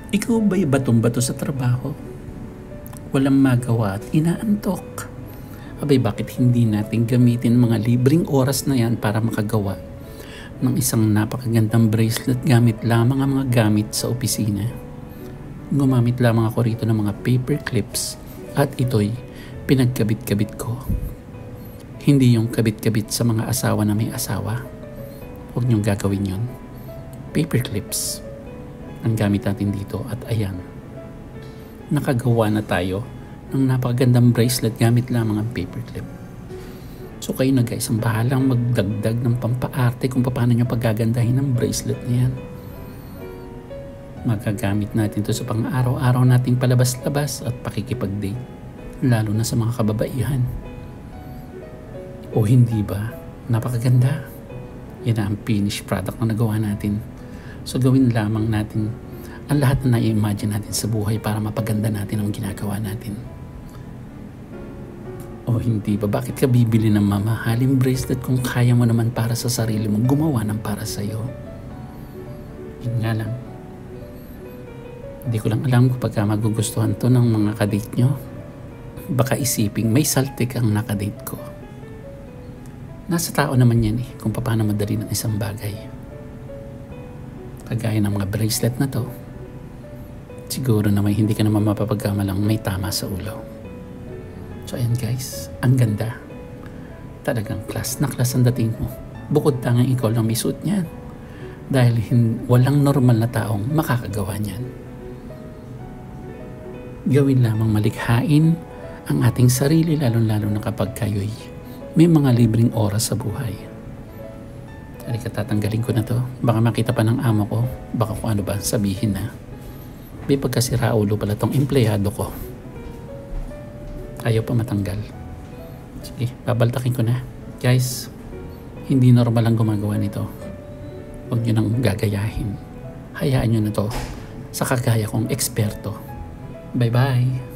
Ikaw ba'y batong-bato sa trabaho? Walang magawa at inaantok? Abay, bakit hindi natin gamitin mga libreng oras na yan para makagawa ng isang napakagandang bracelet gamit lamang ang mga gamit sa opisina? Gumamit lamang ako rito ng mga paper clips at ito'y pinagkabit-kabit ko. Hindi yung kabit-kabit sa mga asawa na may asawa. Huwag niyong gagawin yun. Paper clips ang gamit natin dito at ayan, nakagawa na tayo ng napakagandang bracelet gamit lamang ang paperclip. So kayo na guys, ang bahalang magdagdag ng pampaarte kung paano nyo paggagandahin ng bracelet na yan. Magagamit natin to sa pang-araw-araw nating palabas-labas at pakikipag-date, lalo na sa mga kababaihan. O hindi ba? Napakaganda. Yan ang finished product na nagawa natin. So gawin lamang natin ang lahat na na-imagine natin sa buhay para mapaganda natin ang ginagawa natin. O hindi ba? Bakit ka bibili ng mamahaling bracelet kung kaya mo naman para sa sarili mo gumawa ng para sa'yo? Yun nga lang. Hindi ko lang alam kung pagka magugustuhan to ng mga kadate nyo. Baka isiping may saltik ang nakadate ko. Nasa tao naman yan eh, kung paano madali ng isang bagay. Kagaya ng mga bracelet na to, siguro na hindi ka naman mapapagkamalang may tama sa ulo. So ayan guys, ang ganda. Talagang class na class ang dating mo. Bukod tangang ikaw lang may suit niyan. Dahil walang normal na taong makakagawa niyan. Gawin lamang malikhain ang ating sarili, lalo-lalo na kapag kayo'y may mga libreng oras sa buhay. Halika, tatanggalin ko na to. Baka makita pa ng amo ko. Baka kung ano ba sabihin na. May pagkasira ulo pala tong empleyado ko. Ayaw pa matanggal. Sige, babaltakin ko na. Guys, hindi normal ang gumagawa nito. Huwag nyo nang gagayahin. Hayaan nyo na to sa kagaya kong eksperto. Bye-bye!